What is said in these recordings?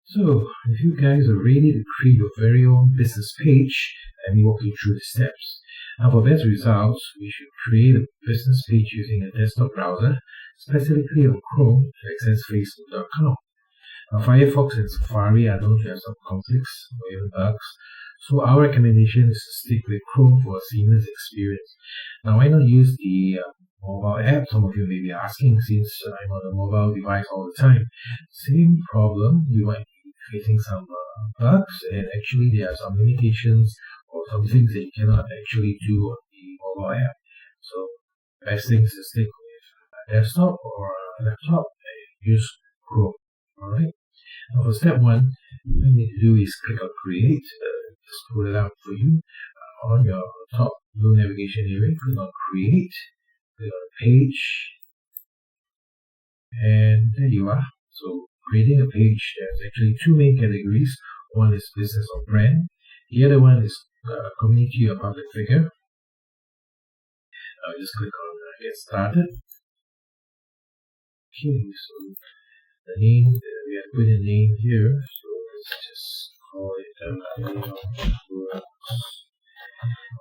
So, if you guys are ready to create your very own business page, let me walk you through the steps. Now, for best results, we should create a business page using a desktop browser, specifically on Chrome to access Facebook.com. Now, Firefox and Safari are known to have some conflicts or even bugs, so our recommendation is to stick with Chrome for a seamless experience. Now, why not use the mobile app? Some of you may be asking, since I'm on a mobile device all the time. Same problem, you might be facing some bugs, and actually there are some limitations or some things that you cannot actually do on the mobile app. So, best thing is to stick with a desktop or a laptop and use Chrome. Alright. Now for step one, what you need to do is click on create. Just pull it out for you. On your top blue navigation area, click on create. Click on page. And there you are. So creating a page, there's actually two main categories. One is business or brand. The other one is community or public figure. Now just click on get started. Okay, so the name, we have to put a name here, so let's just call it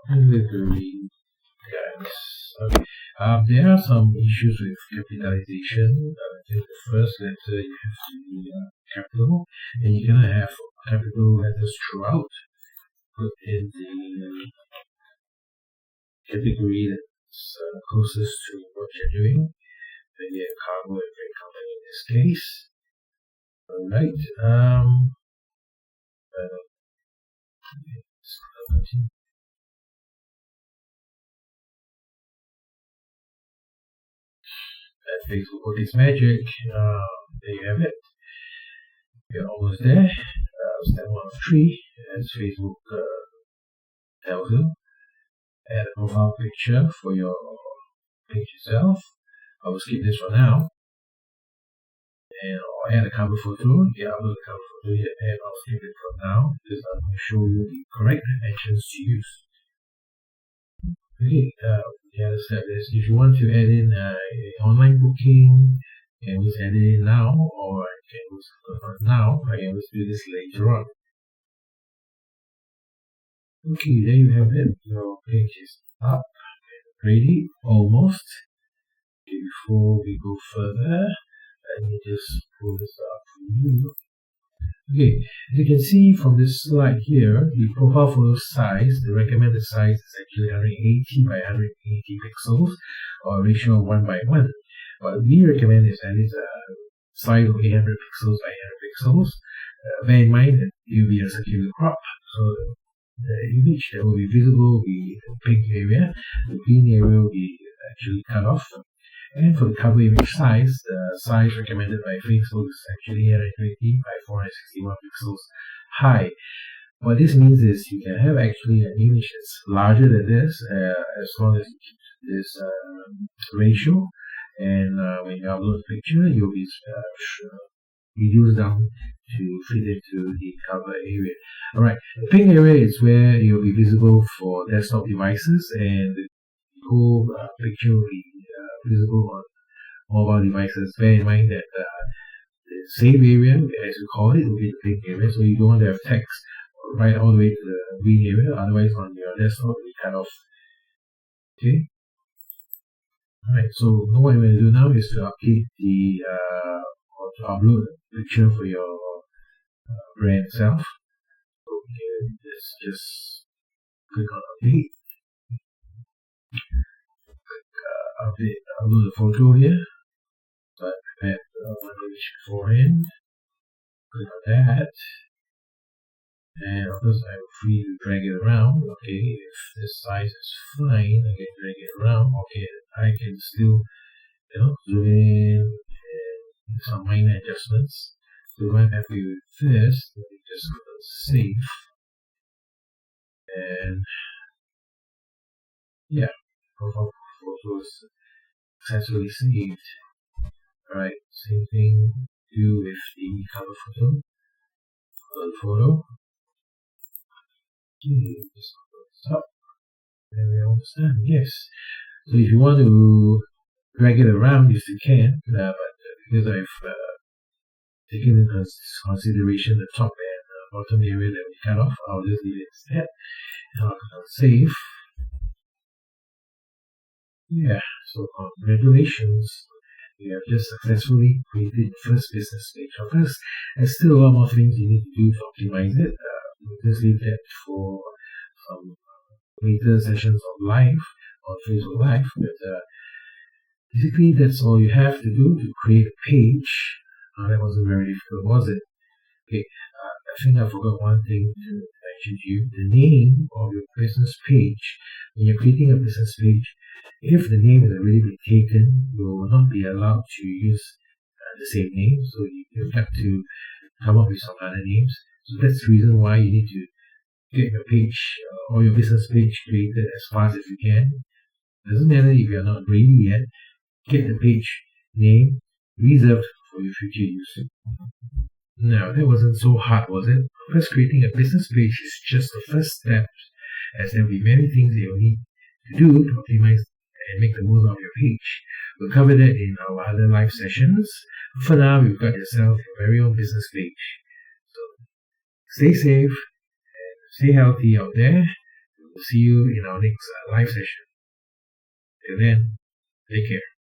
delivery guys. Okay. There are some issues with capitalization. The first letter you have to be capital, and you're gonna have capital letters throughout. Put in the category that's closest to what you're doing. Maybe a cargo and freight company in this case. Alright. Facebook Work is magic. There you have it. You're almost there. Step 1 of 3, as Facebook tells you. Add a profile picture for your page itself. I will skip this for now. And I'll add a cover photo. Yeah, I'll upload a cover photo here, and I'll skip it for now because I'm going to show you the correct dimensions to use. Okay, the other step is if you want to add in an online booking, you can just add it in now, or I can just now. I can just do this later on. Okay, there you have it. Your page is up and ready, almost. Okay, before we go further, let me just pull this up for you. Okay, as you can see from this slide here, the profile photo size, the recommended size is actually 180 by 180 pixels, or a ratio of 1 by 1. What we recommend is at least a size of 800 pixels by 800 pixels. Bear in mind that it will be a circular crop, so the image that will be visible will be the pink area, the green area will be actually cut off. And for the cover image size, the size recommended by Facebook is actually 820 by 461 pixels high. What this means is you can have actually an image that's larger than this as long as you keep this ratio. And when you upload a picture, you'll be reduced down to fit into the cover area. Alright, the pink area is where you'll be visible for desktop devices, and the whole picture will be visible on mobile devices. Bear in mind that the save area, as we call it, will be the pink area, so you don't want to have text right all the way to the green area, otherwise on your desktop it will be cut off. Okay? Alright, so what I'm going to do now is to update the or to upload a picture for your brand itself. So here, let's just click on update. Upload a photo here. So I prepared one image beforehand. Click on that. And of course I'm free to drag it around. Okay, if this size is fine, I can drag it around. Okay, I can still zoom in and make some minor adjustments. So if I'm happy with this, let me just click on save. And yeah, profile photo is successfully saved. Alright, same thing do with the cover photo. Upload photo. Okay, just upload this up. There we understand. Yes. So if you want to drag it around, you still can, but because I've taking into consideration the top and bottom area that we cut off. I'll just leave it instead. Now I'll save. Yeah, so congratulations. You have just successfully created your first business page. Of course, there's still a lot more things you need to do to optimize it. We'll just leave that for some later sessions of live on Facebook Live. But basically, that's all you have to do to create a page. That wasn't very difficult, was it? Okay, I think I forgot one thing to mention to you. The name of your business page. When you're creating a business page, if the name has already been taken, you will not be allowed to use the same name. So you have to come up with some other names. So that's the reason why you need to get your page or your business page created as fast as you can. Doesn't matter if you're not ready yet. Get the page name reserved for your future use. Now, that wasn't so hard, was it? First, creating a business page is just the first step, as there will be many things that you'll need to do to optimize and make the most of your page. We'll cover that in our other live sessions. For now, you've got yourself your very own business page. So, stay safe and stay healthy out there. We'll see you in our next live session. Till then, take care.